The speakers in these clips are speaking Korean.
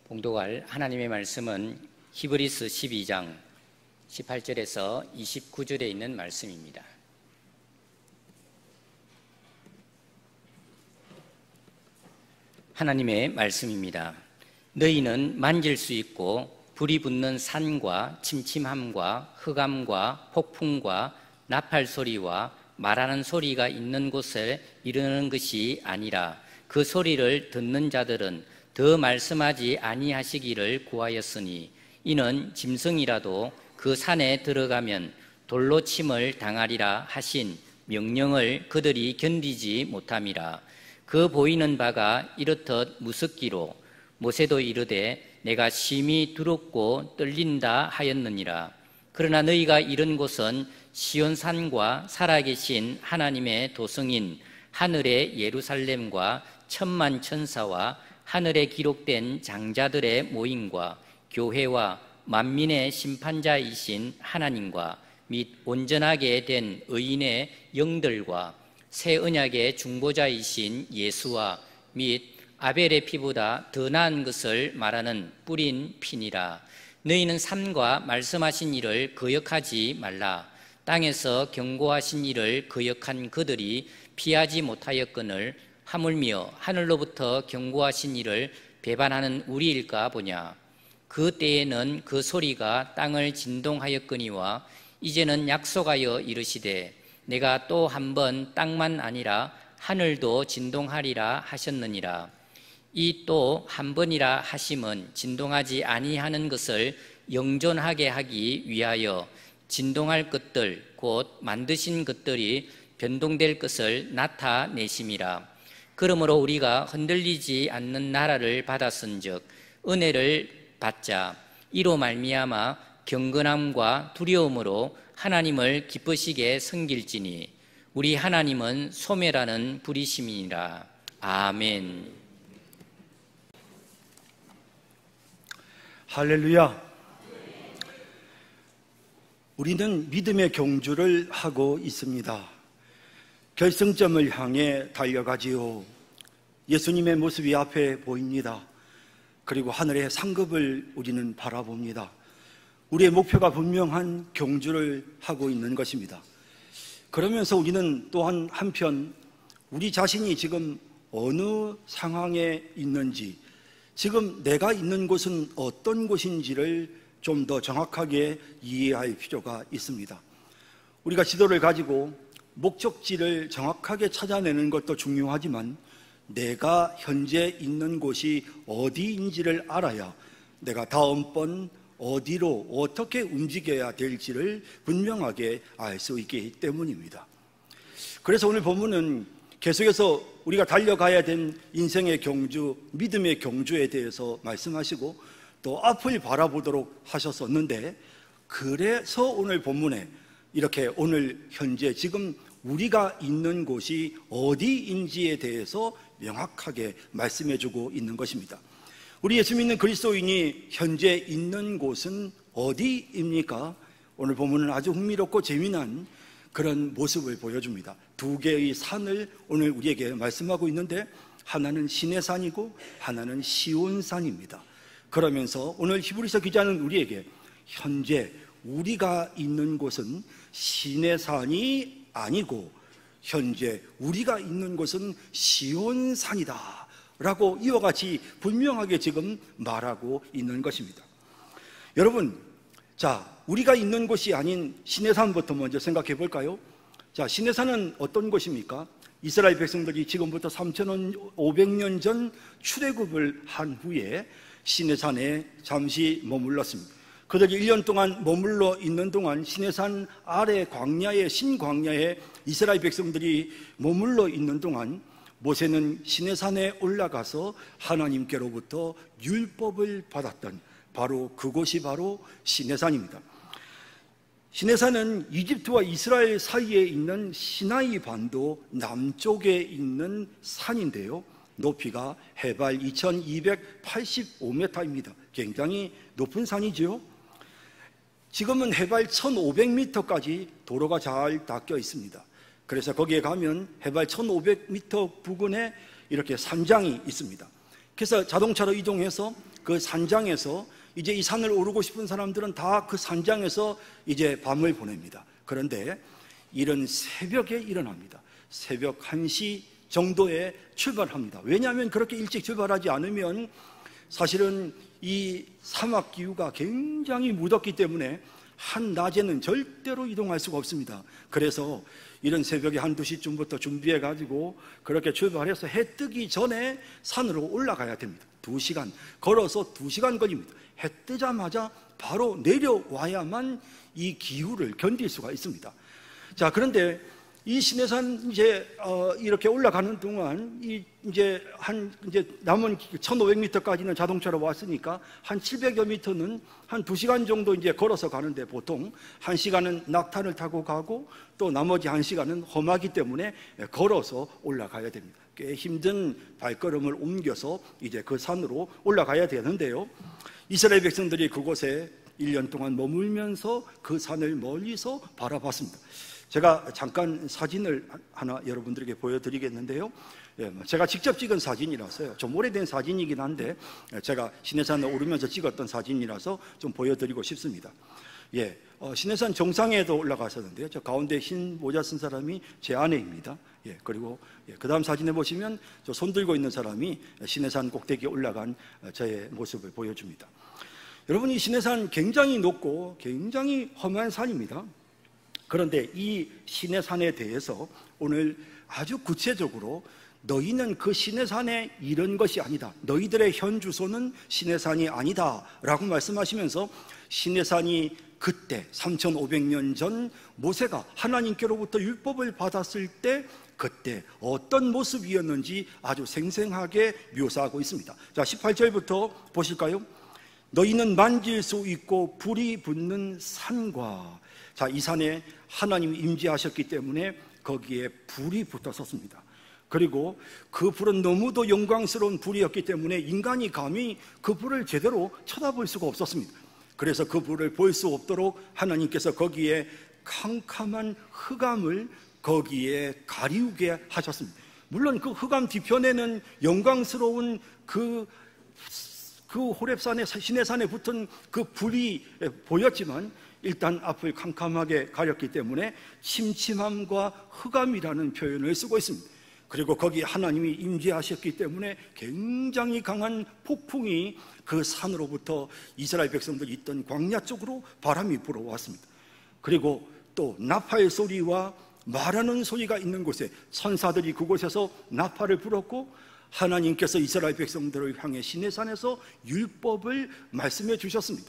봉독할 하나님의 말씀은 히브리서 12장 18절에서 29절에 있는 말씀입니다. 하나님의 말씀입니다. 너희는 만질 수 있고 불이 붙는 산과 침침함과 흑암과 폭풍과 나팔 소리와 말하는 소리가 있는 곳에 이르는 것이 아니라 그 소리를 듣는 자들은 더 말씀하지 아니하시기를 구하였으니 이는 짐승이라도 그 산에 들어가면 돌로 침을 당하리라 하신 명령을 그들이 견디지 못함이라. 그 보이는 바가 이렇듯 무섭기로 모세도 이르되 내가 심히 두렵고 떨린다 하였느니라. 그러나 너희가 이른 곳은 시온산과 살아계신 하나님의 도성인 하늘의 예루살렘과 천만 천사와 하늘에 기록된 장자들의 모임과 교회와 만민의 심판자이신 하나님과 및 온전하게 된 의인의 영들과 새 언약의 중보자이신 예수와 및 아벨의 피보다 더 나은 것을 말하는 뿌린 피니라. 너희는 삶과 말씀하신 일을 거역하지 말라. 땅에서 경고하신 일을 거역한 그들이 피하지 못하였거늘 하물며 하늘로부터 경고하신 일을 배반하는 우리일까 보냐. 그 때에는 그 소리가 땅을 진동하였거니와 이제는 약속하여 이르시되 내가 또 한 번 땅만 아니라 하늘도 진동하리라 하셨느니라. 이 또 한 번이라 하심은 진동하지 아니하는 것을 영존하게 하기 위하여 진동할 것들 곧 만드신 것들이 변동될 것을 나타내심이라. 그러므로 우리가 흔들리지 않는 나라를 받았은즉 은혜를 받자. 이로 말미암아 경건함과 두려움으로 하나님을 기쁘시게 섬길지니 우리 하나님은 소멸하는 불이심이니라. 아멘. 할렐루야. 우리는 믿음의 경주를 하고 있습니다. 결승점을 향해 달려가지요. 예수님의 모습이 앞에 보입니다. 그리고 하늘의 상급을 우리는 바라봅니다. 우리의 목표가 분명한 경주를 하고 있는 것입니다. 그러면서 우리는 또한 한편 우리 자신이 지금 어느 상황에 있는지, 지금 내가 있는 곳은 어떤 곳인지를 좀 더 정확하게 이해할 필요가 있습니다. 우리가 지도를 가지고 목적지를 정확하게 찾아내는 것도 중요하지만 내가 현재 있는 곳이 어디인지를 알아야 내가 다음번 어디로 어떻게 움직여야 될지를 분명하게 알 수 있기 때문입니다. 그래서 오늘 본문은 계속해서 우리가 달려가야 된 인생의 경주, 믿음의 경주에 대해서 말씀하시고 또 앞을 바라보도록 하셨었는데, 그래서 오늘 본문에 이렇게 오늘 현재 지금 우리가 있는 곳이 어디인지에 대해서 명확하게 말씀해주고 있는 것입니다. 우리 예수 믿는 그리스도인이 현재 있는 곳은 어디입니까? 오늘 본문은 아주 흥미롭고 재미난 그런 모습을 보여줍니다. 두 개의 산을 오늘 우리에게 말씀하고 있는데 하나는 시내산이고 하나는 시온산입니다. 그러면서 오늘 히브리서 기자는 우리에게 현재 우리가 있는 곳은 시내산이 아니고 현재 우리가 있는 곳은 시온산이다 라고 이와 같이 분명하게 지금 말하고 있는 것입니다. 여러분, 자, 우리가 있는 곳이 아닌 시내산부터 먼저 생각해 볼까요? 자, 시내산은 어떤 곳입니까? 이스라엘 백성들이 지금부터 3,500년 전 출애굽을 한 후에 시내산에 잠시 머물렀습니다. 그들이 1년 동안 머물러 있는 동안 시내산 아래 광야에, 신광야에 이스라엘 백성들이 머물러 있는 동안 모세는 시내산에 올라가서 하나님께로부터 율법을 받았던 바로 그곳이 바로 시내산입니다. 시내산은 이집트와 이스라엘 사이에 있는 시나이 반도 남쪽에 있는 산인데요, 높이가 해발 2285m입니다. 굉장히 높은 산이죠. 지금은 해발 1500m까지 도로가 잘 닦여 있습니다. 그래서 거기에 가면 해발 1500m 부근에 이렇게 산장이 있습니다. 그래서 자동차로 이동해서 그 그 산장에서 이제 이 산을 오르고 싶은 사람들은 다 그 산장에서 이제 밤을 보냅니다. 그런데 이른 새벽에 일어납니다. 새벽 1시 정도에 출발합니다. 왜냐하면 그렇게 일찍 출발하지 않으면 사실은 이 사막 기후가 굉장히 무덥기 때문에 한낮에는 절대로 이동할 수가 없습니다. 그래서 이런 새벽에 1~2시쯤부터 준비해가지고 그렇게 출발해서 해 뜨기 전에 산으로 올라가야 됩니다. 2시간, 걸어서 2시간 걸립니다. 해 뜨자마자 바로 내려와야만 이 기후를 견딜 수가 있습니다. 자, 그런데 이 시내산 이렇게 올라가는 동안 이제 남은 1,500m까지는 자동차로 왔으니까 한 700여 미터는 한 2시간 정도 이제 걸어서 가는데, 보통 1시간은 낙탄을 타고 가고 또 나머지 1시간은 험하기 때문에 걸어서 올라가야 됩니다. 꽤 힘든 발걸음을 옮겨서 이제 그 산으로 올라가야 되는데요. 이스라엘 백성들이 그곳에 1년 동안 머물면서 그 산을 멀리서 바라봤습니다. 제가 잠깐 사진을 하나 여러분들에게 보여드리겠는데요. 제가 직접 찍은 사진이라서요. 좀 오래된 사진이긴 한데 제가 시내산을 오르면서 찍었던 사진이라서 좀 보여드리고 싶습니다. 시내산 정상에도 올라갔었는데요. 저 가운데 흰 모자 쓴 사람이 제 아내입니다. 그리고 그 다음 사진에 보시면 저 손 들고 있는 사람이 시내산 꼭대기에 올라간 저의 모습을 보여줍니다. 여러분, 이 시내산 굉장히 높고 굉장히 험한 산입니다. 그런데 이 시내산에 대해서 오늘 아주 구체적으로 너희는 그 시내산에 이른 것이 아니다, 너희들의 현 주소는 시내산이 아니다 라고 말씀하시면서 시내산이 그때 3,500년 전 모세가 하나님께로부터 율법을 받았을 때 그때 어떤 모습이었는지 아주 생생하게 묘사하고 있습니다. 자, 18절부터 보실까요? 너희는 만질 수 있고 불이 붙는 산과, 자, 이 산에 하나님이 임재하셨기 때문에 거기에 불이 붙었었습니다. 그리고 그 불은 너무도 영광스러운 불이었기 때문에 인간이 감히 그 불을 제대로 쳐다볼 수가 없었습니다. 그래서 그 불을 볼 수 없도록 하나님께서 거기에 캄캄한 흑암을 거기에 가리우게 하셨습니다. 물론 그 흑암 뒤편에는 영광스러운 그 호렙산에, 시내산에 붙은 그 불이 보였지만 일단 앞을 캄캄하게 가렸기 때문에 침침함과 흑암이라는 표현을 쓰고 있습니다. 그리고 거기에 하나님이 임재하셨기 때문에 굉장히 강한 폭풍이 그 산으로부터 이스라엘 백성들이 있던 광야 쪽으로 바람이 불어왔습니다. 그리고 또 나팔 소리와 말하는 소리가 있는 곳에 천사들이 그곳에서 나팔을 불었고, 하나님께서 이스라엘 백성들을 향해 시내산에서 율법을 말씀해 주셨습니다.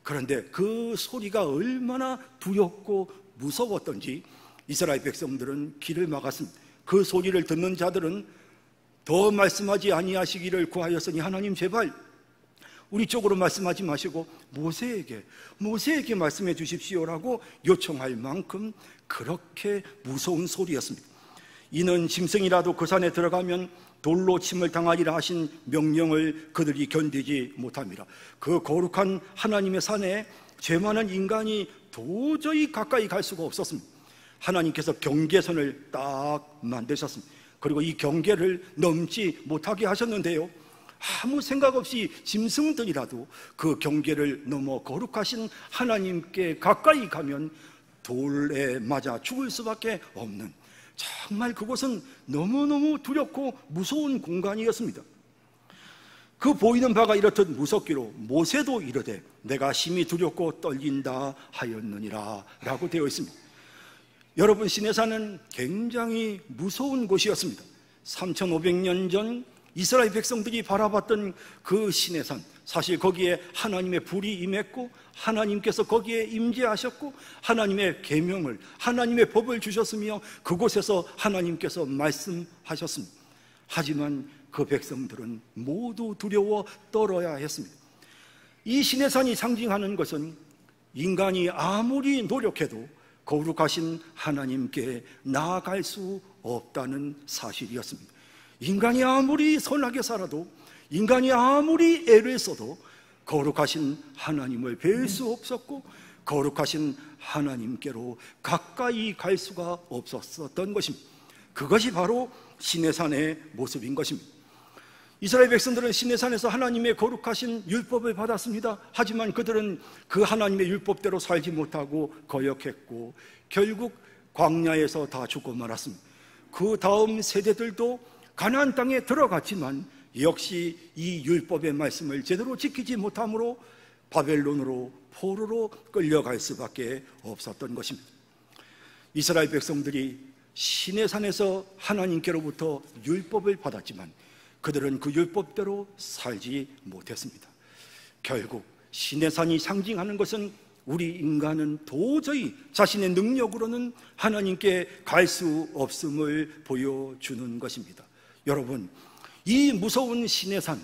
그런데 그 소리가 얼마나 두렵고 무서웠던지 이스라엘 백성들은 귀를 막았습니다. 그 소리를 듣는 자들은 더 말씀하지 아니하시기를 구하였으니 하나님 제발 우리 쪽으로 말씀하지 마시고 모세에게 말씀해 주십시오라고 요청할 만큼 그렇게 무서운 소리였습니다. 이는 짐승이라도 그 산에 들어가면 돌로 침을 당하리라 하신 명령을 그들이 견디지 못합니다. 그 거룩한 하나님의 산에 죄 많은 인간이 도저히 가까이 갈 수가 없었습니다. 하나님께서 경계선을 딱 만드셨습니다. 그리고 이 경계를 넘지 못하게 하셨는데요, 아무 생각 없이 짐승들이라도 그 경계를 넘어 거룩하신 하나님께 가까이 가면 돌에 맞아 죽을 수밖에 없는, 정말 그곳은 너무너무 두렵고 무서운 공간이었습니다. 그 보이는 바가 이렇듯 무섭기로 모세도 이르되 내가 심히 두렵고 떨린다 하였느니라 라고 되어 있습니다. 여러분, 시내산은 굉장히 무서운 곳이었습니다. 3,500년 전 이스라엘 백성들이 바라봤던 그 시내산, 사실 거기에 하나님의 불이 임했고 하나님께서 거기에 임재하셨고 하나님의 계명을, 하나님의 법을 주셨으며 그곳에서 하나님께서 말씀하셨습니다. 하지만 그 백성들은 모두 두려워 떨어야 했습니다. 이 시내산이 상징하는 것은 인간이 아무리 노력해도 거룩하신 하나님께 나아갈 수 없다는 사실이었습니다. 인간이 아무리 선하게 살아도, 인간이 아무리 애를 써도 거룩하신 하나님을 뵐 수 없었고 거룩하신 하나님께로 가까이 갈 수가 없었던 것입니다. 그것이 바로 시내산의 모습인 것입니다. 이스라엘 백성들은 시내산에서 하나님의 거룩하신 율법을 받았습니다. 하지만 그들은 그 하나님의 율법대로 살지 못하고 거역했고 결국 광야에서 다 죽고 말았습니다. 그 다음 세대들도 가나안 땅에 들어갔지만 역시 이 율법의 말씀을 제대로 지키지 못함으로 바벨론으로 포로로 끌려갈 수밖에 없었던 것입니다. 이스라엘 백성들이 시내산에서 하나님께로부터 율법을 받았지만 그들은 그 율법대로 살지 못했습니다. 결국 시내산이 상징하는 것은 우리 인간은 도저히 자신의 능력으로는 하나님께 갈 수 없음을 보여주는 것입니다. 여러분, 이 무서운 시내산,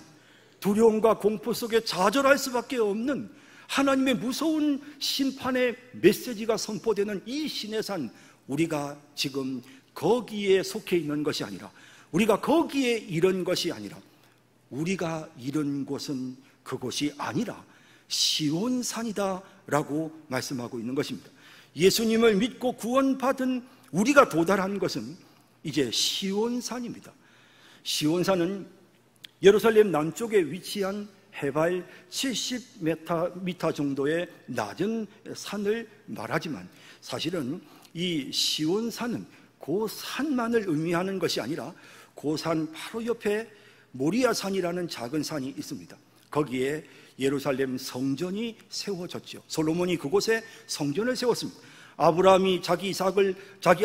두려움과 공포 속에 좌절할 수밖에 없는 하나님의 무서운 심판의 메시지가 선포되는 이 시내산, 우리가 지금 거기에 속해 있는 것이 아니라, 우리가 거기에 이른 것이 아니라, 우리가 이른 곳은 그곳이 아니라 시온산이다 라고 말씀하고 있는 것입니다. 예수님을 믿고 구원받은 우리가 도달한 것은 이제 시온산입니다. 시온산은 예루살렘 남쪽에 위치한 해발 70m 정도의 낮은 산을 말하지만 사실은 이 시온산은 그 산만을 의미하는 것이 아니라 그 산 바로 옆에 모리아산이라는 작은 산이 있습니다. 거기에 예루살렘 성전이 세워졌죠. 솔로몬이 그곳에 성전을 세웠습니다. 아브라함이 자기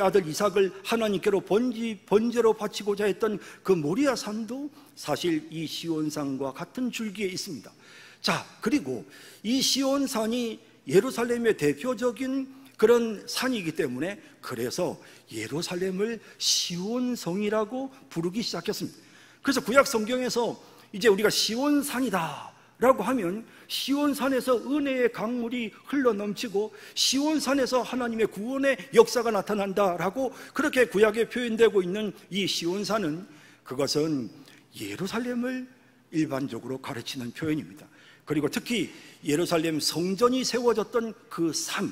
아들 이삭을 하나님께로 번제로 바치고자 했던 그 모리아산도 사실 이 시온산과 같은 줄기에 있습니다. 자, 그리고 이 시온산이 예루살렘의 대표적인 그런 산이기 때문에 그래서 예루살렘을 시온성이라고 부르기 시작했습니다. 그래서 구약 성경에서 이제 우리가 시온산이다 라고 하면 시온산에서 은혜의 강물이 흘러넘치고 시온산에서 하나님의 구원의 역사가 나타난다라고 그렇게 구약에 표현되고 있는 이 시온산은, 그것은 예루살렘을 일반적으로 가르치는 표현입니다. 그리고 특히 예루살렘 성전이 세워졌던 그 산,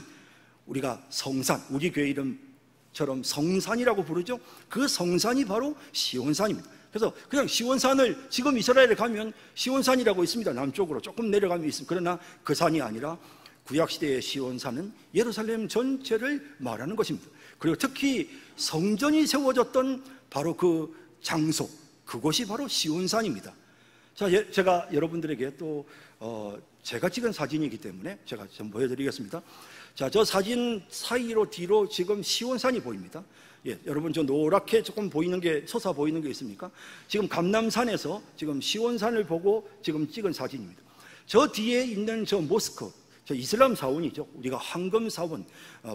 우리가 성산, 우리 교회 이름처럼 성산이라고 부르죠. 그 성산이 바로 시온산입니다. 그래서 그냥 시온산을, 지금 이스라엘에 가면 시온산이라고 있습니다. 남쪽으로 조금 내려가면 있습니다. 그러나 그 산이 아니라 구약시대의 시온산은 예루살렘 전체를 말하는 것입니다. 그리고 특히 성전이 세워졌던 바로 그 장소, 그곳이 바로 시온산입니다. 자, 제가 여러분들에게 또 제가 찍은 사진이기 때문에 제가 좀 보여드리겠습니다. 자, 저 사진 사이로 뒤로 지금 시온산이 보입니다. 예, 여러분 저 노랗게 조금 보이는 게, 솟아 보이는 게 있습니까? 지금 감남산에서 지금 시온산을 보고 지금 찍은 사진입니다. 저 뒤에 있는 저 모스크, 저 이슬람 사원이죠. 우리가 황금 사원,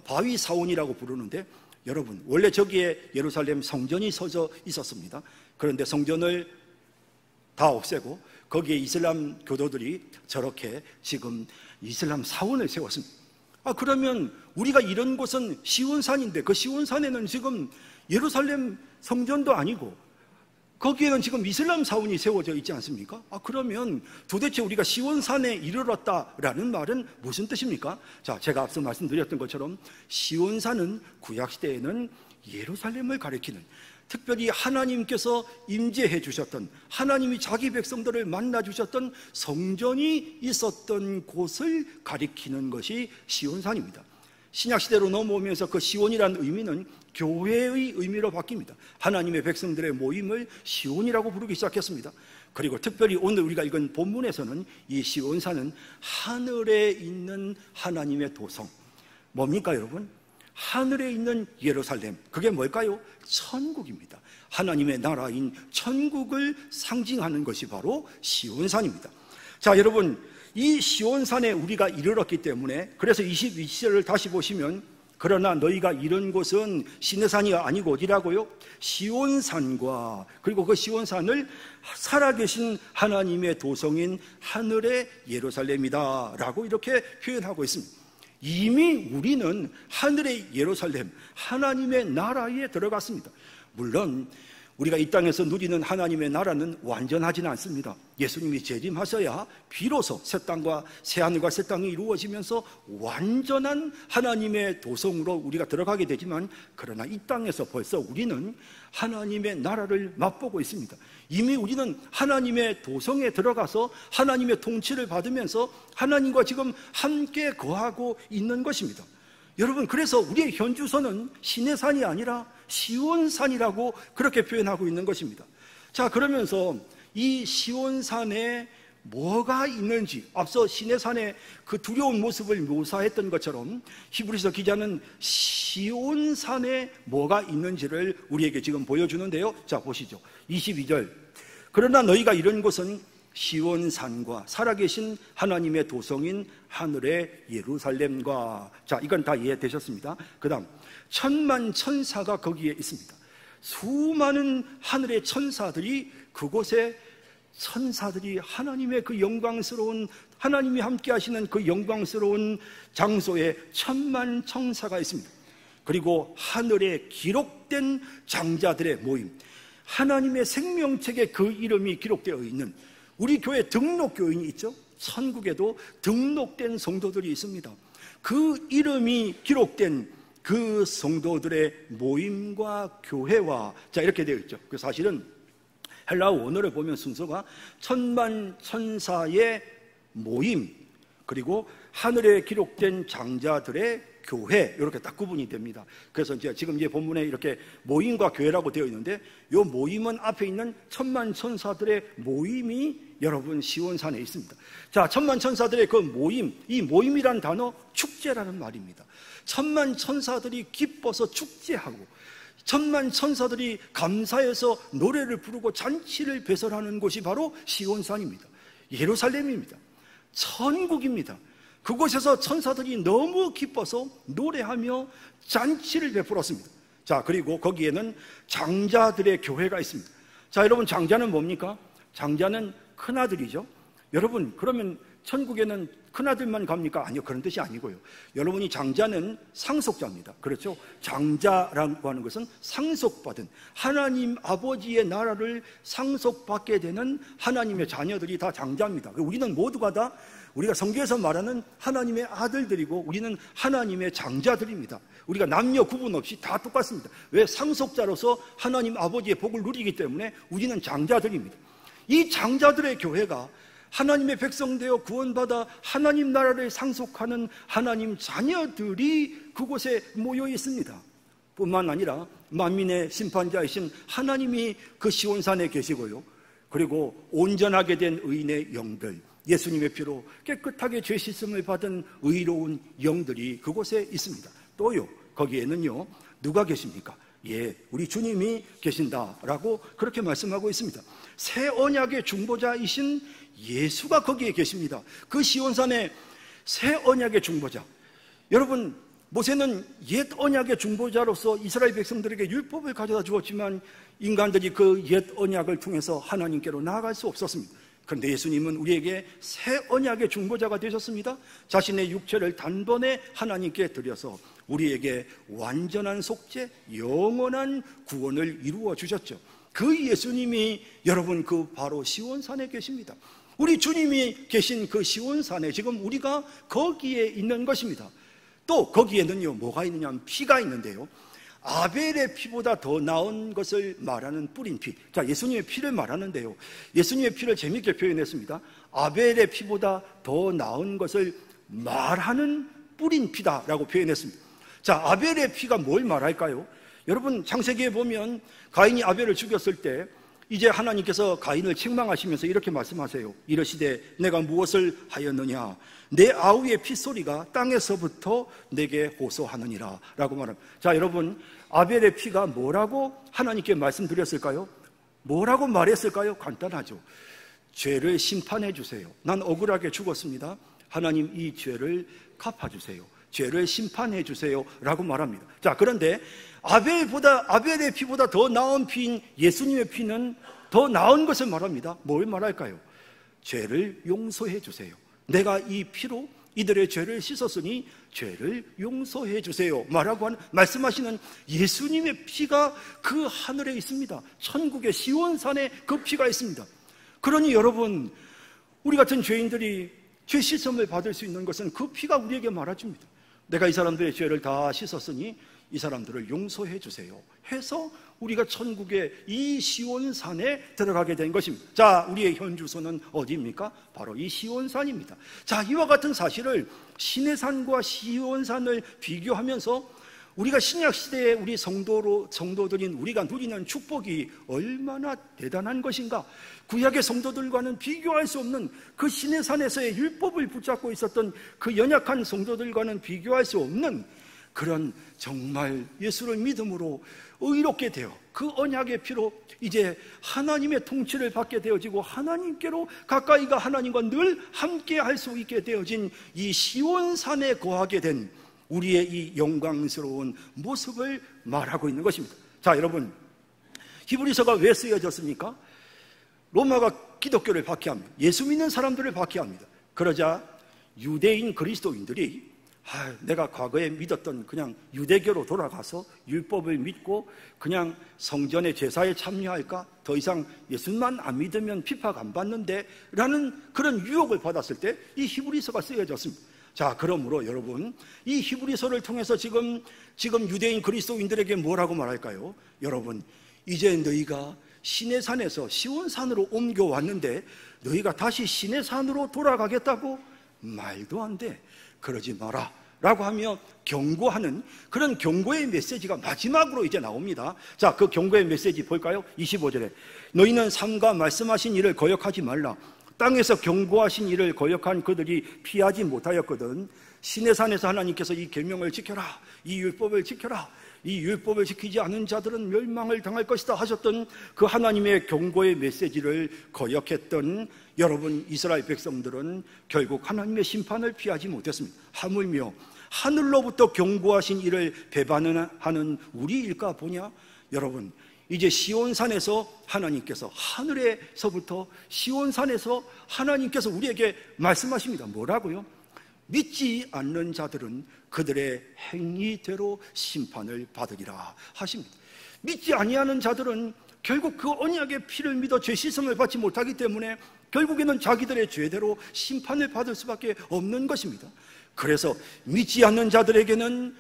바위 사원이라고 부르는데, 여러분 원래 저기에 예루살렘 성전이 서져 있었습니다. 그런데 성전을 다 없애고 거기에 이슬람 교도들이 저렇게 지금 이슬람 사원을 세웠습니다. 그러면 우리가 이런 곳은 시온산인데 그 시온산에는 지금 예루살렘 성전도 아니고 거기에는 지금 이슬람 사원이 세워져 있지 않습니까? 그러면 도대체 우리가 시온산에 이르렀다라는 말은 무슨 뜻입니까? 자, 제가 앞서 말씀드렸던 것처럼 시온산은 구약시대에는 예루살렘을 가리키는, 특별히 하나님께서 임재해 주셨던, 하나님이 자기 백성들을 만나 주셨던 성전이 있었던 곳을 가리키는 것이 시온산입니다. 신약시대로 넘어오면서 그 시온이라는 의미는 교회의 의미로 바뀝니다. 하나님의 백성들의 모임을 시온이라고 부르기 시작했습니다. 그리고 특별히 오늘 우리가 읽은 본문에서는 이 시온산은 하늘에 있는 하나님의 도성, 뭡니까 여러분? 하늘에 있는 예루살렘, 그게 뭘까요? 천국입니다. 하나님의 나라인 천국을 상징하는 것이 바로 시온산입니다. 자, 여러분, 이 시온산에 우리가 이르렀기 때문에, 그래서 22절을 다시 보시면, 그러나 너희가 이른 곳은 시내산이 아니고 어디라고요? 시온산과, 그리고 그 시온산을 살아계신 하나님의 도성인 하늘의 예루살렘이다 라고 이렇게 표현하고 있습니다. 이미 우리는 하늘의 예루살렘, 하나님의 나라에 들어갔습니다. 물론 우리가 이 땅에서 누리는 하나님의 나라는 완전하지는 않습니다. 예수님이 재림하셔야 비로소 새 땅과 새 하늘과 새 땅이 이루어지면서 완전한 하나님의 도성으로 우리가 들어가게 되지만, 그러나 이 땅에서 벌써 우리는 하나님의 나라를 맛보고 있습니다. 이미 우리는 하나님의 도성에 들어가서 하나님의 통치를 받으면서 하나님과 지금 함께 거하고 있는 것입니다. 여러분, 그래서 우리의 현주소는 시내산이 아니라 시온산이라고 그렇게 표현하고 있는 것입니다. 자, 그러면서 이 시온산에 뭐가 있는지, 앞서 시내산의 그 두려운 모습을 묘사했던 것처럼 히브리서 기자는 시온산에 뭐가 있는지를 우리에게 지금 보여주는데요. 자, 보시죠. 22절. 그러나 너희가 이런 곳은 시온산과 살아계신 하나님의 도성인 하늘의 예루살렘과. 자, 이건 다 이해되셨습니다. 그 다음, 천만 천사가 거기에 있습니다. 수많은 하늘의 천사들이 그곳에, 천사들이 하나님의 그 영광스러운, 하나님이 함께 하시는 그 영광스러운 장소에 천만 천사가 있습니다. 그리고 하늘에 기록된 장자들의 모임, 하나님의 생명책에 그 이름이 기록되어 있는, 우리 교회 등록교인이 있죠. 천국에도 등록된 성도들이 있습니다. 그 이름이 기록된 그 성도들의 모임과 교회와, 자, 이렇게 되어 있죠. 그 사실은 헬라어 원어를 보면 순서가 천만 천사의 모임, 그리고 하늘에 기록된 장자들의 교회, 이렇게 딱 구분이 됩니다. 그래서 지금 본문에 이렇게 모임과 교회라고 되어 있는데, 이 모임은 앞에 있는 천만 천사들의 모임이 여러분 시온산에 있습니다. 자, 천만 천사들의 그 모임, 이 모임이란 단어 축제라는 말입니다. 천만 천사들이 기뻐서 축제하고, 천만 천사들이 감사해서 노래를 부르고 잔치를 배설하는 곳이 바로 시온산입니다. 예루살렘입니다. 천국입니다. 그곳에서 천사들이 너무 기뻐서 노래하며 잔치를 베풀었습니다. 자, 그리고 거기에는 장자들의 교회가 있습니다. 자, 여러분, 장자는 뭡니까? 장자는 큰아들이죠. 여러분, 그러면 천국에는 큰아들만 갑니까? 아니요, 그런 뜻이 아니고요. 여러분이 장자는 상속자입니다. 그렇죠? 장자라고 하는 것은 상속받은, 하나님 아버지의 나라를 상속받게 되는 하나님의 자녀들이 다 장자입니다. 우리는 모두가 다, 우리가 성경에서 말하는 하나님의 아들들이고, 우리는 하나님의 장자들입니다. 우리가 남녀 구분 없이 다 똑같습니다. 왜? 상속자로서 하나님 아버지의 복을 누리기 때문에 우리는 장자들입니다. 이 장자들의 교회가 하나님의 백성 되어 구원받아 하나님 나라를 상속하는 하나님 자녀들이 그곳에 모여 있습니다. 뿐만 아니라 만민의 심판자이신 하나님이 그 시온산에 계시고요, 그리고 온전하게 된 의인의 영들, 예수님의 피로 깨끗하게 죄 씻음을 받은 의로운 영들이 그곳에 있습니다. 또요, 거기에는요, 누가 계십니까? 예, 우리 주님이 계신다라고 그렇게 말씀하고 있습니다. 새 언약의 중보자이신 예수가 거기에 계십니다. 그 시온산에 새 언약의 중보자. 여러분, 모세는 옛 언약의 중보자로서 이스라엘 백성들에게 율법을 가져다 주었지만 인간들이 그 옛 언약을 통해서 하나님께로 나아갈 수 없었습니다. 그런데 예수님은 우리에게 새 언약의 중보자가 되셨습니다. 자신의 육체를 단번에 하나님께 드려서 우리에게 완전한 속죄, 영원한 구원을 이루어 주셨죠. 그 예수님이 여러분 그 바로 시온산에 계십니다. 우리 주님이 계신 그 시온산에 지금 우리가 거기에 있는 것입니다. 또 거기에는요, 뭐가 있느냐 하면 피가 있는데요, 아벨의 피보다 더 나은 것을 말하는 뿌린 피. 자, 예수님의 피를 말하는데요, 예수님의 피를 재미있게 표현했습니다. 아벨의 피보다 더 나은 것을 말하는 뿌린 피다라고 표현했습니다. 자, 아벨의 피가 뭘 말할까요? 여러분, 창세기에 보면 가인이 아벨을 죽였을 때 이제 하나님께서 가인을 책망하시면서 이렇게 말씀하세요. 이르시되 내가 무엇을 하였느냐? 내 아우의 핏소리가 땅에서부터 내게 호소하느니라 라고 말합니다. 자, 여러분, 아벨의 피가 뭐라고 하나님께 말씀드렸을까요? 뭐라고 말했을까요? 간단하죠. 죄를 심판해 주세요. 난 억울하게 죽었습니다. 하나님, 이 죄를 갚아주세요. 죄를 심판해 주세요 라고 말합니다. 자, 그런데 아벨의 피보다 더 나은 피인 예수님의 피는 더 나은 것을 말합니다. 뭘 말할까요? 죄를 용서해 주세요. 내가 이 피로 이들의 죄를 씻었으니 죄를 용서해 주세요 말하고 말씀하시는 예수님의 피가 그 하늘에 있습니다. 천국의 시온산에 그 피가 있습니다. 그러니 여러분, 우리 같은 죄인들이 죄 씻음을 받을 수 있는 것은 그 피가 우리에게 말해줍니다. 내가 이 사람들의 죄를 다 씻었으니 이 사람들을 용서해 주세요 해서 우리가 천국의 이 시온산에 들어가게 된 것입니다. 자, 우리의 현 주소는 어디입니까? 바로 이 시온산입니다. 자, 이와 같은 사실을 시내산과 시온산을 비교하면서 우리가 신약시대에 우리 성도들인 우리가 누리는 축복이 얼마나 대단한 것인가, 구약의 성도들과는 비교할 수 없는 그 시내산에서의 율법을 붙잡고 있었던 그 연약한 성도들과는 비교할 수 없는 그런 정말 예수를 믿음으로 의롭게 되어 그 언약의 피로 이제 하나님의 통치를 받게 되어지고 하나님께로 가까이가 하나님과 늘 함께 할 수 있게 되어진 이 시온산에 거하게 된 우리의 이 영광스러운 모습을 말하고 있는 것입니다. 자, 여러분, 히브리서가 왜 쓰여졌습니까? 로마가 기독교를 박해합니다. 예수 믿는 사람들을 박해합니다. 그러자 유대인 그리스도인들이 내가 과거에 믿었던 그냥 유대교로 돌아가서 율법을 믿고 그냥 성전의 제사에 참여할까? 더 이상 예수만 안 믿으면 핍박 안 받는데 라는 그런 유혹을 받았을 때 이 히브리서가 쓰여졌습니다. 자, 그러므로 여러분, 이 히브리서를 통해서 지금 유대인 그리스도인들에게 뭐라고 말할까요? 여러분, 이제 너희가 시내산에서 시온산으로 옮겨왔는데 너희가 다시 시내산으로 돌아가겠다고? 말도 안 돼. 그러지 마라 라고 하며 경고하는 그런 경고의 메시지가 마지막으로 이제 나옵니다. 자, 그 경고의 메시지 볼까요? 25절에 너희는 삼가 말씀하신 일을 거역하지 말라. 땅에서 경고하신 일을 거역한 그들이 피하지 못하였거든. 시내산에서 하나님께서 이 계명을 지켜라, 이 율법을 지켜라, 이 율법을 지키지 않은 자들은 멸망을 당할 것이다 하셨던 그 하나님의 경고의 메시지를 거역했던 여러분 이스라엘 백성들은 결국 하나님의 심판을 피하지 못했습니다. 하물며 하늘로부터 경고하신 이를 배반하는 우리일까 보냐? 여러분, 이제 시온산에서 하나님께서, 하늘에서부터 시온산에서 하나님께서 우리에게 말씀하십니다. 뭐라고요? 믿지 않는 자들은 그들의 행위대로 심판을 받으리라 하십니다. 믿지 아니하는 자들은 결국 그 언약의 피를 믿어 죄 씻음을 받지 못하기 때문에 결국에는 자기들의 죄대로 심판을 받을 수밖에 없는 것입니다. 그래서 믿지 않는 자들에게는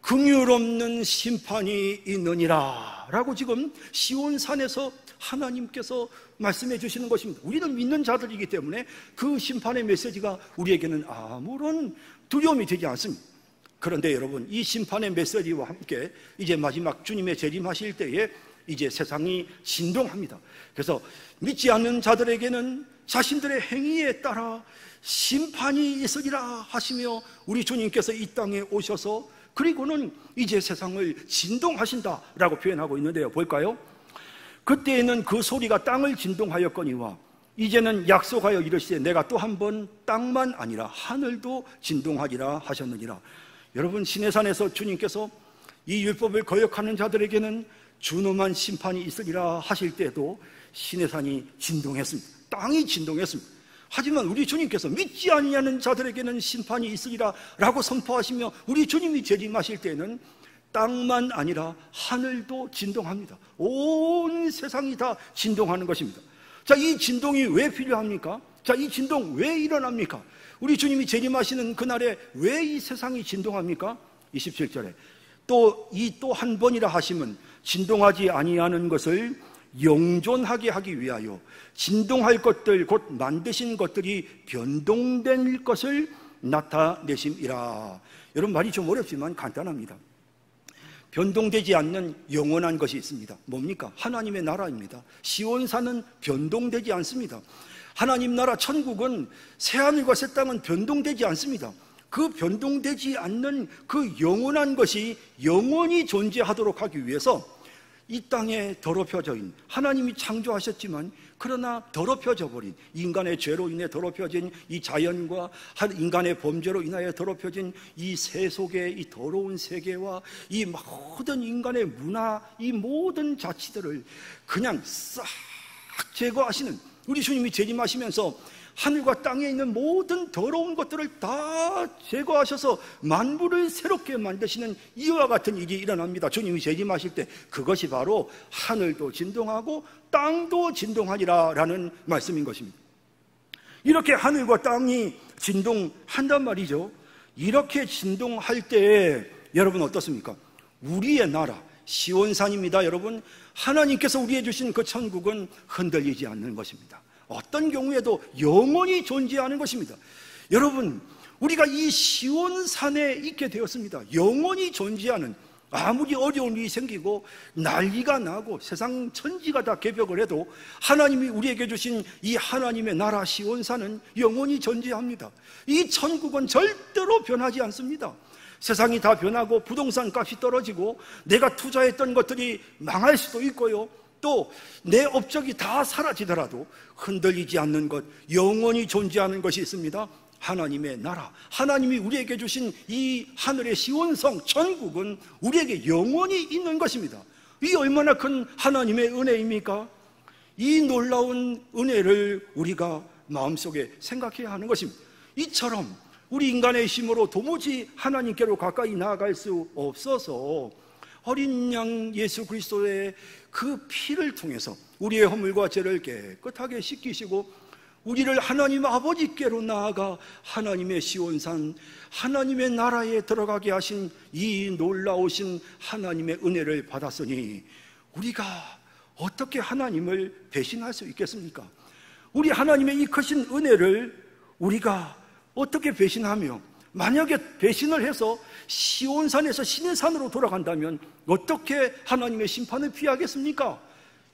긍휼 없는 심판이 있느니라 라고 지금 시온산에서 하나님께서 말씀해 주시는 것입니다. 우리는 믿는 자들이기 때문에 그 심판의 메시지가 우리에게는 아무런 두려움이 되지 않습니다. 그런데 여러분, 이 심판의 메시지와 함께 이제 마지막 주님의 재림하실 때에 이제 세상이 진동합니다. 그래서 믿지 않는 자들에게는 자신들의 행위에 따라 심판이 있으리라 하시며 우리 주님께서 이 땅에 오셔서 그리고는 이제 세상을 진동하신다라고 표현하고 있는데요. 볼까요? 그때에는 그 소리가 땅을 진동하였거니와 이제는 약속하여 이르시되 내가 또 한 번 땅만 아니라 하늘도 진동하리라 하셨느니라. 여러분, 시내산에서 주님께서 이 율법을 거역하는 자들에게는 준엄한 심판이 있으리라 하실 때도 시내산이 진동했습니다. 땅이 진동했습니다. 하지만 우리 주님께서 믿지 아니하는 자들에게는 심판이 있으리라 라고 선포하시며 우리 주님이 재림하실 때는 땅만 아니라 하늘도 진동합니다. 온 세상이 다 진동하는 것입니다. 자, 이 진동이 왜 필요합니까? 자, 이 진동 왜 일어납니까? 우리 주님이 재림하시는 그날에 왜 이 세상이 진동합니까? 27절에 또 한 번이라 하시면 진동하지 아니하는 것을 영존하게 하기 위하여 진동할 것들 곧 만드신 것들이 변동될 것을 나타내심이라. 여러분, 말이 좀 어렵지만 간단합니다. 변동되지 않는 영원한 것이 있습니다. 뭡니까? 하나님의 나라입니다. 시온산은 변동되지 않습니다. 하나님 나라 천국은 새하늘과 새 땅은 변동되지 않습니다. 그 변동되지 않는 그 영원한 것이 영원히 존재하도록 하기 위해서 이 땅에 더럽혀져 있는, 하나님이 창조하셨지만 그러나 더럽혀져 버린, 인간의 죄로 인해 더럽혀진 이 자연과 인간의 범죄로 인하여 더럽혀진 이 세속의 이 더러운 세계와 이 모든 인간의 문화, 이 모든 자치들을 그냥 싹 제거하시는 우리 주님이 재림하시면서 하늘과 땅에 있는 모든 더러운 것들을 다 제거하셔서 만물을 새롭게 만드시는 이와 같은 일이 일어납니다. 주님이 재림하실 때 그것이 바로 하늘도 진동하고 땅도 진동하리라 라는 말씀인 것입니다. 이렇게 하늘과 땅이 진동한단 말이죠. 이렇게 진동할 때 여러분 어떻습니까? 우리의 나라 시온산입니다. 여러분, 하나님께서 우리에게 주신 그 천국은 흔들리지 않는 것입니다. 어떤 경우에도 영원히 존재하는 것입니다. 여러분, 우리가 이 시온산에 있게 되었습니다. 영원히 존재하는, 아무리 어려운 일이 생기고 난리가 나고 세상 천지가 다 개벽을 해도 하나님이 우리에게 주신 이 하나님의 나라 시온산은 영원히 존재합니다. 이 천국은 절대로 변하지 않습니다. 세상이 다 변하고 부동산 값이 떨어지고 내가 투자했던 것들이 망할 수도 있고요, 또 내 업적이 다 사라지더라도 흔들리지 않는 것, 영원히 존재하는 것이 있습니다. 하나님의 나라, 하나님이 우리에게 주신 이 하늘의 시온성 천국은 우리에게 영원히 있는 것입니다. 이 얼마나 큰 하나님의 은혜입니까? 이 놀라운 은혜를 우리가 마음속에 생각해야 하는 것입니다. 이처럼 우리 인간의 힘으로 도무지 하나님께로 가까이 나아갈 수 없어서 어린 양 예수 그리스도의 그 피를 통해서 우리의 허물과 죄를 깨끗하게 씻기시고 우리를 하나님 아버지께로 나아가 하나님의 시온산, 하나님의 나라에 들어가게 하신 이 놀라우신 하나님의 은혜를 받았으니 우리가 어떻게 하나님을 배신할 수 있겠습니까? 우리 하나님의 이 크신 은혜를 우리가 어떻게 배신하며, 만약에 배신을 해서 시온산에서 신의 산으로 돌아간다면 어떻게 하나님의 심판을 피하겠습니까?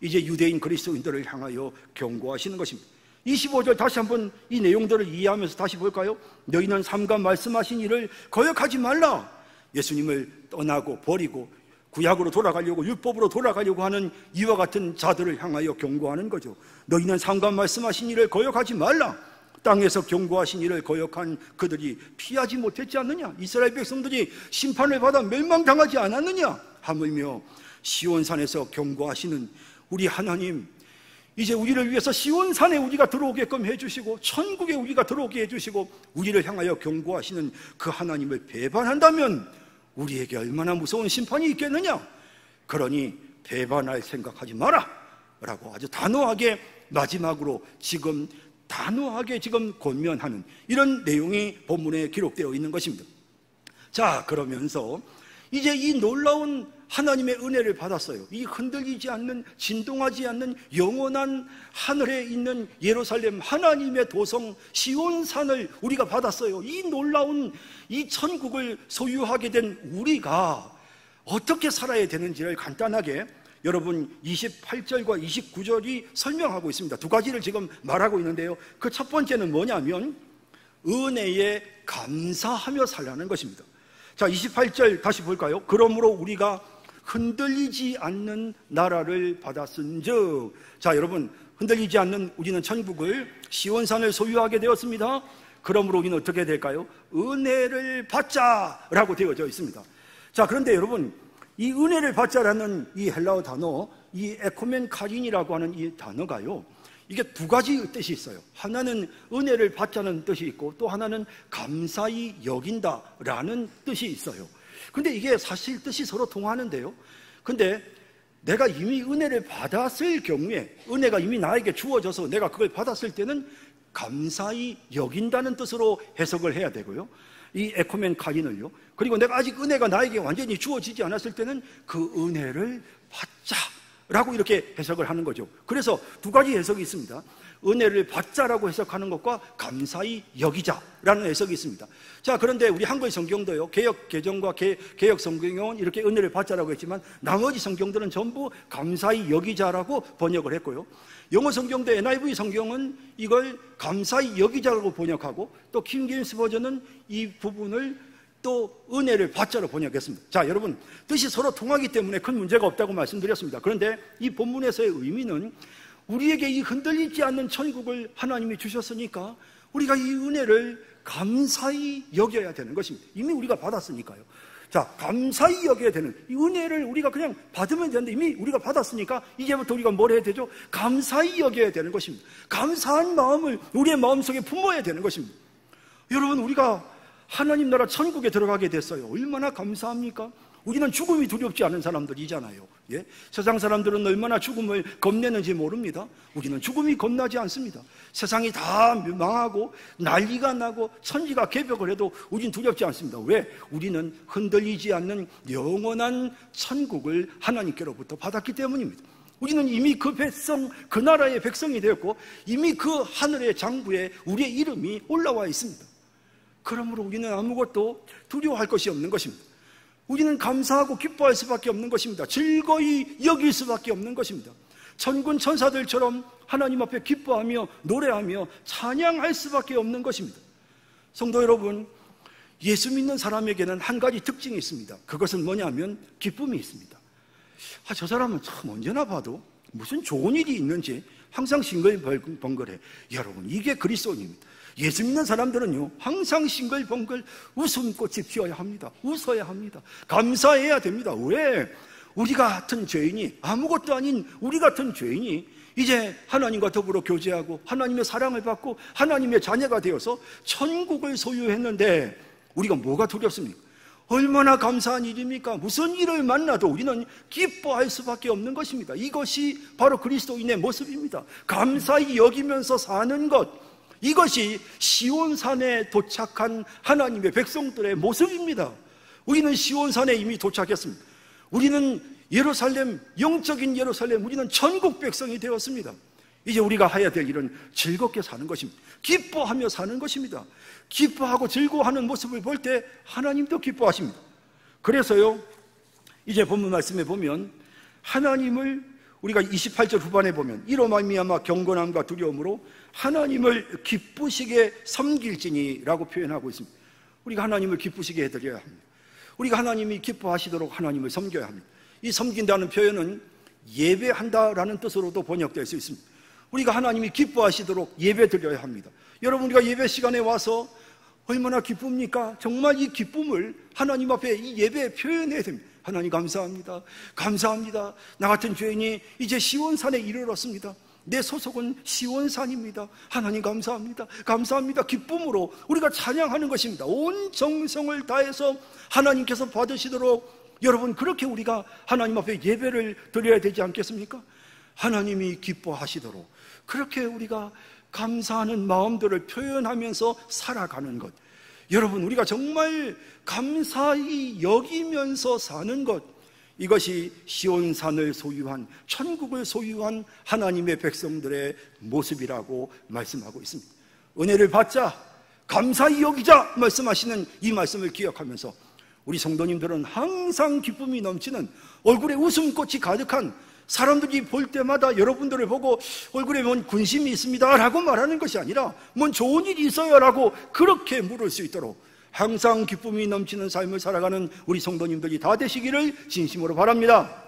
이제 유대인 그리스도인들을 향하여 경고하시는 것입니다. 25절 다시 한번 이 내용들을 이해하면서 다시 볼까요? 너희는 삼가 말씀하신 일을 거역하지 말라. 예수님을 떠나고 버리고 구약으로 돌아가려고, 율법으로 돌아가려고 하는 이와 같은 자들을 향하여 경고하는 거죠. 너희는 삼가 말씀하신 일을 거역하지 말라. 땅에서 경고하신 일을 거역한 그들이 피하지 못했지 않느냐? 이스라엘 백성들이 심판을 받아 멸망당하지 않았느냐? 하물며 시온산에서 경고하시는 우리 하나님, 이제 우리를 위해서 시온산에 우리가 들어오게끔 해주시고 천국에 우리가 들어오게 해주시고 우리를 향하여 경고하시는 그 하나님을 배반한다면 우리에게 얼마나 무서운 심판이 있겠느냐? 그러니 배반할 생각하지 마라 라고 아주 단호하게 마지막으로 지금 단호하게 지금 권면하는 이런 내용이 본문에 기록되어 있는 것입니다. 자, 그러면서 이제 이 놀라운 하나님의 은혜를 받았어요. 이 흔들리지 않는, 진동하지 않는 영원한 하늘에 있는 예루살렘 하나님의 도성 시온산을 우리가 받았어요. 이 놀라운 이 천국을 소유하게 된 우리가 어떻게 살아야 되는지를 간단하게 여러분 28절과 29절이 설명하고 있습니다. 두 가지를 지금 말하고 있는데요, 그 첫 번째는 뭐냐면 은혜에 감사하며 살라는 것입니다. 자, 28절 다시 볼까요? 그러므로 우리가 흔들리지 않는 나라를 받았은즉, 자 여러분, 흔들리지 않는 우리는 천국을 시온산을 소유하게 되었습니다. 그러므로 우리는 어떻게 될까요? 은혜를 받자라고 되어져 있습니다. 자, 그런데 여러분, 이 은혜를 받자라는 이 헬라어 단어, 이 에코멘 카린이라고 하는 이 단어가요, 이게 두 가지 뜻이 있어요. 하나는 은혜를 받자는 뜻이 있고 또 하나는 감사히 여긴다라는 뜻이 있어요. 근데 이게 사실 뜻이 서로 통하는데요, 근데 내가 이미 은혜를 받았을 경우에, 은혜가 이미 나에게 주어져서 내가 그걸 받았을 때는 감사히 여긴다는 뜻으로 해석을 해야 되고요, 이 에코멘 카린을요, 그리고 내가 아직 은혜가 나에게 완전히 주어지지 않았을 때는 그 은혜를 받자라고 이렇게 해석을 하는 거죠. 그래서 두 가지 해석이 있습니다. 은혜를 받자라고 해석하는 것과 감사히 여기자라는 해석이 있습니다. 자, 그런데 우리 한글 성경도요, 개역 개정과 개역 성경은 이렇게 은혜를 받자라고 했지만 나머지 성경들은 전부 감사히 여기자라고 번역을 했고요, 영어 성경도 NIV 성경은 이걸 감사히 여기자라고 번역하고 또 킹제임스 버전은 이 부분을 또 은혜를 받자로 번역했습니다. 자, 여러분, 뜻이 서로 통하기 때문에 큰 문제가 없다고 말씀드렸습니다. 그런데 이 본문에서의 의미는 우리에게 이 흔들리지 않는 천국을 하나님이 주셨으니까 우리가 이 은혜를 감사히 여겨야 되는 것입니다. 이미 우리가 받았으니까요. 자, 감사히 여겨야 되는 이 은혜를 우리가 그냥 받으면 되는데 이미 우리가 받았으니까 이제부터 우리가 뭘 해야 되죠? 감사히 여겨야 되는 것입니다. 감사한 마음을 우리의 마음속에 품어야 되는 것입니다. 여러분, 우리가 하나님 나라 천국에 들어가게 됐어요. 얼마나 감사합니까? 우리는 죽음이 두렵지 않은 사람들이잖아요. 예? 세상 사람들은 얼마나 죽음을 겁내는지 모릅니다. 우리는 죽음이 겁나지 않습니다. 세상이 다 망하고 난리가 나고 천지가 개벽을 해도 우리는 두렵지 않습니다. 왜? 우리는 흔들리지 않는 영원한 천국을 하나님께로부터 받았기 때문입니다. 우리는 이미 그 백성, 그 나라의 백성이 되었고 이미 그 하늘의 장부에 우리의 이름이 올라와 있습니다. 그러므로 우리는 아무것도 두려워할 것이 없는 것입니다. 우리는 감사하고 기뻐할 수밖에 없는 것입니다. 즐거이 여길 수밖에 없는 것입니다. 천군 천사들처럼 하나님 앞에 기뻐하며 노래하며 찬양할 수밖에 없는 것입니다. 성도 여러분, 예수 믿는 사람에게는 한 가지 특징이 있습니다. 그것은 뭐냐면 기쁨이 있습니다. 저 사람은 참 언제나 봐도 무슨 좋은 일이 있는지 항상 싱글벙글해. 여러분, 이게 그리스도인입니다. 예수 믿는 사람들은요, 항상 싱글벙글 웃음꽃이 피어야 합니다. 웃어야 합니다. 감사해야 됩니다. 왜? 우리 같은 죄인이, 아무것도 아닌 우리 같은 죄인이 이제 하나님과 더불어 교제하고 하나님의 사랑을 받고 하나님의 자녀가 되어서 천국을 소유했는데 우리가 뭐가 두렵습니까? 얼마나 감사한 일입니까? 무슨 일을 만나도 우리는 기뻐할 수밖에 없는 것입니다. 이것이 바로 그리스도인의 모습입니다. 감사히 여기면서 사는 것, 이것이 시온산에 도착한 하나님의 백성들의 모습입니다. 우리는 시온산에 이미 도착했습니다. 우리는 예루살렘, 영적인 예루살렘, 우리는 천국 백성이 되었습니다. 이제 우리가 해야 될 일은 즐겁게 사는 것입니다. 기뻐하며 사는 것입니다. 기뻐하고 즐거워하는 모습을 볼 때 하나님도 기뻐하십니다. 그래서요, 이제 본문 말씀에 보면 하나님을 우리가 28절 후반에 보면 이로 말미암아 경건함과 두려움으로 하나님을 기쁘시게 섬길지니라고 표현하고 있습니다. 우리가 하나님을 기쁘시게 해드려야 합니다. 우리가 하나님이 기뻐하시도록 하나님을 섬겨야 합니다. 이 섬긴다는 표현은 예배한다라는 뜻으로도 번역될 수 있습니다. 우리가 하나님이 기뻐하시도록 예배 드려야 합니다. 여러분, 우리가 예배 시간에 와서 얼마나 기쁩니까? 정말 이 기쁨을 하나님 앞에 이 예배에 표현해야 됩니다. 하나님 감사합니다. 감사합니다. 나 같은 죄인이 이제 시온산에 이르렀습니다. 내 소속은 시온산입니다. 하나님 감사합니다. 감사합니다. 기쁨으로 우리가 찬양하는 것입니다. 온 정성을 다해서 하나님께서 받으시도록 여러분, 그렇게 우리가 하나님 앞에 예배를 드려야 되지 않겠습니까? 하나님이 기뻐하시도록 그렇게 우리가 감사하는 마음들을 표현하면서 살아가는 것, 여러분, 우리가 정말 감사히 여기면서 사는 것, 이것이 시온산을 소유한, 천국을 소유한 하나님의 백성들의 모습이라고 말씀하고 있습니다. 은혜를 받자, 감사히 여기자 말씀하시는 이 말씀을 기억하면서 우리 성도님들은 항상 기쁨이 넘치는, 얼굴에 웃음꽃이 가득한, 사람들이 볼 때마다 여러분들을 보고 얼굴에 뭔 군심이 있습니다 라고 말하는 것이 아니라 뭔 좋은 일이 있어요 라고 그렇게 물을 수 있도록 항상 기쁨이 넘치는 삶을 살아가는 우리 성도님들이 다 되시기를 진심으로 바랍니다.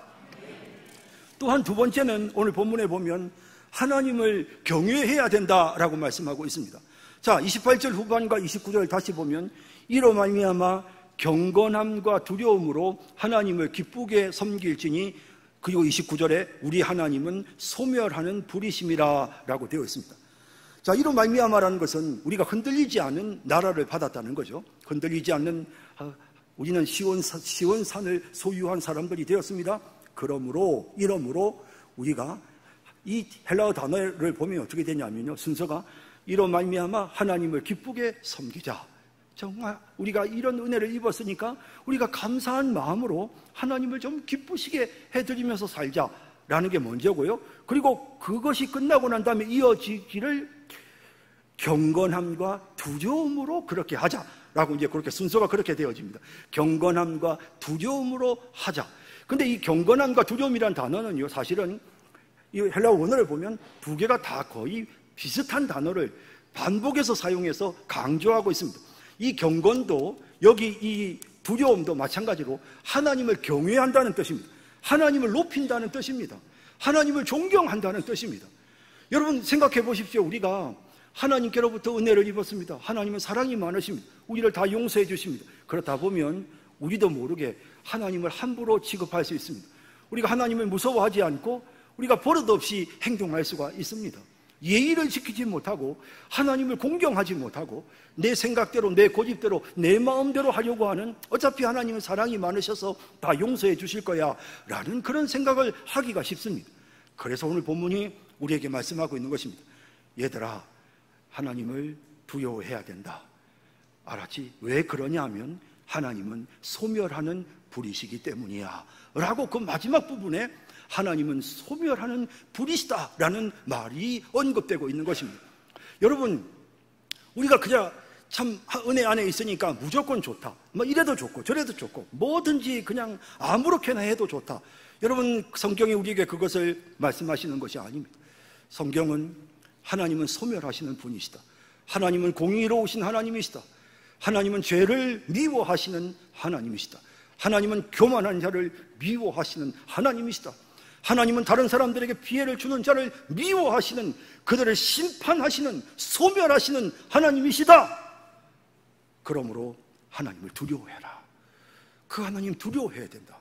또한 두 번째는 오늘 본문에 보면 하나님을 경외해야 된다라고 말씀하고 있습니다. 자, 28절 후반과 29절 다시 보면 이로 말미암아 경건함과 두려움으로 하나님을 기쁘게 섬길지니, 그리고 29절에 우리 하나님은 소멸하는 불이심이라 라고 되어 있습니다. 자, 이로 말미암아라는 것은 우리가 흔들리지 않은 나라를 받았다는 거죠. 흔들리지 않는, 우리는 시온산을 소유한 사람들이 되었습니다. 그러므로 우리가 이 헬라어 단어를 보면 어떻게 되냐면요, 순서가 이로 말미암아 하나님을 기쁘게 섬기자. 정말 우리가 이런 은혜를 입었으니까 우리가 감사한 마음으로 하나님을 좀 기쁘시게 해드리면서 살자라는 게 먼저고요. 그리고 그것이 끝나고 난 다음에 이어지기를 경건함과 두려움으로 그렇게 하자라고, 이제 그렇게 순서가 그렇게 되어집니다. 경건함과 두려움으로 하자. 근데 이 경건함과 두려움이란 단어는요, 사실은 이 헬라어 원어를 보면 두 개가 다 거의 비슷한 단어를 반복해서 사용해서 강조하고 있습니다. 이 경건도, 여기 이 두려움도 마찬가지로 하나님을 경외한다는 뜻입니다. 하나님을 높인다는 뜻입니다. 하나님을 존경한다는 뜻입니다. 여러분 생각해 보십시오. 우리가 하나님께로부터 은혜를 입었습니다. 하나님은 사랑이 많으십니다. 우리를 다 용서해 주십니다. 그렇다 보면 우리도 모르게 하나님을 함부로 취급할 수 있습니다. 우리가 하나님을 무서워하지 않고 우리가 버릇없이 행동할 수가 있습니다. 예의를 지키지 못하고 하나님을 공경하지 못하고 내 생각대로 내 고집대로 내 마음대로 하려고 하는, 어차피 하나님은 사랑이 많으셔서 다 용서해 주실 거야 라는 그런 생각을 하기가 쉽습니다. 그래서 오늘 본문이 우리에게 말씀하고 있는 것입니다. 얘들아, 하나님을 두려워해야 된다. 알았지? 왜 그러냐 하면 하나님은 소멸하는 불이시기 때문이야 라고 그 마지막 부분에 하나님은 소멸하는 불이시다 라는 말이 언급되고 있는 것입니다. 여러분, 우리가 그냥 참 은혜 안에 있으니까 무조건 좋다, 뭐 이래도 좋고 저래도 좋고 뭐든지 그냥 아무렇게나 해도 좋다. 여러분, 성경이 우리에게 그것을 말씀하시는 것이 아닙니다. 성경은 하나님은 소멸하시는 분이시다. 하나님은 공의로우신 하나님이시다. 하나님은 죄를 미워하시는 하나님이시다. 하나님은 교만한 자를 미워하시는 하나님이시다. 하나님은 다른 사람들에게 피해를 주는 자를 미워하시는, 그들을 심판하시는, 소멸하시는 하나님이시다. 그러므로 하나님을 두려워해라. 그 하나님 두려워해야 된다.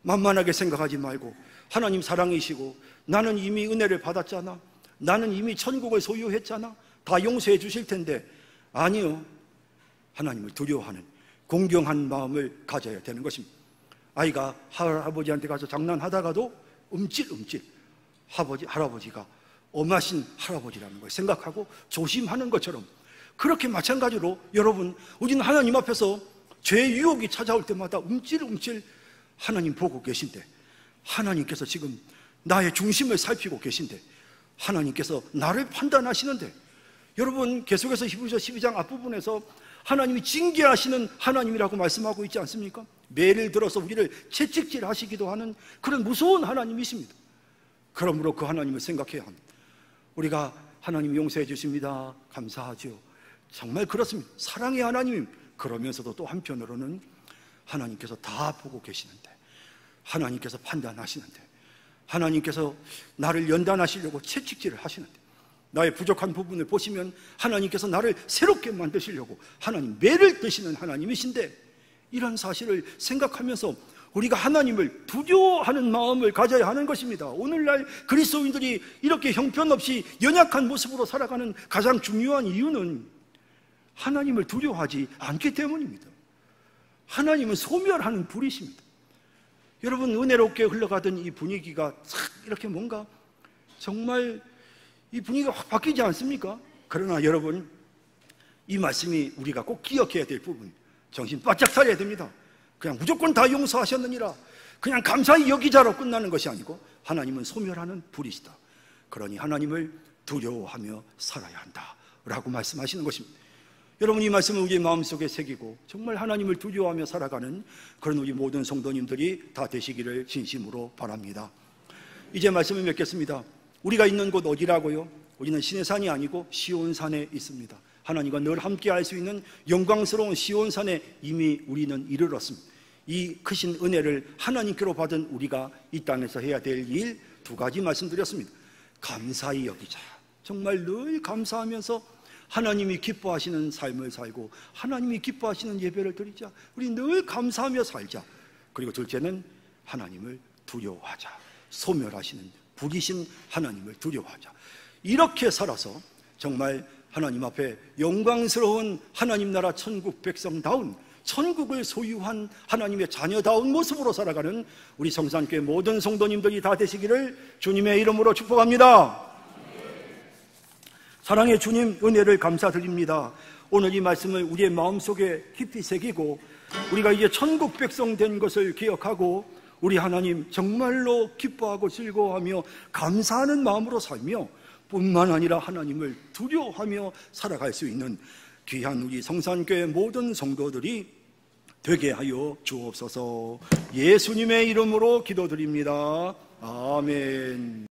만만하게 생각하지 말고 하나님 사랑이시고 나는 이미 은혜를 받았잖아, 나는 이미 천국을 소유했잖아, 다 용서해 주실 텐데, 아니요. 하나님을 두려워하는 공경한 마음을 가져야 되는 것입니다. 아이가 할아버지한테 가서 장난하다가도 움찔움찔 할아버지가 엄하신 할아버지라는 걸 생각하고 조심하는 것처럼, 그렇게 마찬가지로 여러분, 우리는 하나님 앞에서 죄의 유혹이 찾아올 때마다 움찔움찔 하나님 보고 계신데, 하나님께서 지금 나의 중심을 살피고 계신데, 하나님께서 나를 판단하시는데, 여러분 계속해서 히브리서 12장 앞부분에서 하나님이 징계하시는 하나님이라고 말씀하고 있지 않습니까? 매를 들어서 우리를 채찍질 하시기도 하는 그런 무서운 하나님이십니다. 그러므로 그 하나님을 생각해야 합니다. 우리가 하나님 용서해 주십니다, 감사하죠. 정말 그렇습니다. 사랑의 하나님. 그러면서도 또 한편으로는 하나님께서 다 보고 계시는데, 하나님께서 판단하시는데, 하나님께서 나를 연단하시려고 채찍질을 하시는데, 나의 부족한 부분을 보시면 하나님께서 나를 새롭게 만드시려고 하나님 매를 드시는 하나님이신데, 이런 사실을 생각하면서 우리가 하나님을 두려워하는 마음을 가져야 하는 것입니다. 오늘날 그리스도인들이 이렇게 형편없이 연약한 모습으로 살아가는 가장 중요한 이유는 하나님을 두려워하지 않기 때문입니다. 하나님은 소멸하는 불이십니다. 여러분, 은혜롭게 흘러가던 이 분위기가 이렇게 뭔가 정말 이 분위기가 확 바뀌지 않습니까? 그러나 여러분, 이 말씀이 우리가 꼭 기억해야 될 부분, 정신 바짝 차려야 됩니다. 그냥 무조건 다 용서하셨느니라, 그냥 감사히 여기자로 끝나는 것이 아니고 하나님은 소멸하는 불이시다. 그러니 하나님을 두려워하며 살아야 한다 라고 말씀하시는 것입니다. 여러분, 이 말씀을 우리의 마음속에 새기고 정말 하나님을 두려워하며 살아가는 그런 우리 모든 성도님들이 다 되시기를 진심으로 바랍니다. 이제 말씀을 맺겠습니다. 우리가 있는 곳 어디라고요? 우리는 시내산이 아니고 시온산에 있습니다. 하나님과 늘 함께 할 수 있는 영광스러운 시온산에 이미 우리는 이르렀습니다. 이 크신 은혜를 하나님께로 받은 우리가 이 땅에서 해야 될 일 두 가지 말씀드렸습니다. 감사히 여기자. 정말 늘 감사하면서 하나님이 기뻐하시는 삶을 살고 하나님이 기뻐하시는 예배를 드리자. 우리 늘 감사하며 살자. 그리고 둘째는 하나님을 두려워하자. 소멸하시는 불이신 하나님을 두려워하자. 이렇게 살아서 정말 하나님 앞에 영광스러운 하나님 나라 천국 백성다운, 천국을 소유한 하나님의 자녀다운 모습으로 살아가는 우리 성산교회 모든 성도님들이 다 되시기를 주님의 이름으로 축복합니다. 사랑의 주님, 은혜를 감사드립니다. 오늘 이 말씀을 우리의 마음속에 깊이 새기고 우리가 이제 천국 백성 된 것을 기억하고 우리 하나님 정말로 기뻐하고 즐거워하며 감사하는 마음으로 살며 뿐만 아니라 하나님을 두려워하며 살아갈 수 있는 귀한 우리 성산교회 모든 성도들이 되게 하여 주옵소서. 예수님의 이름으로 기도드립니다. 아멘.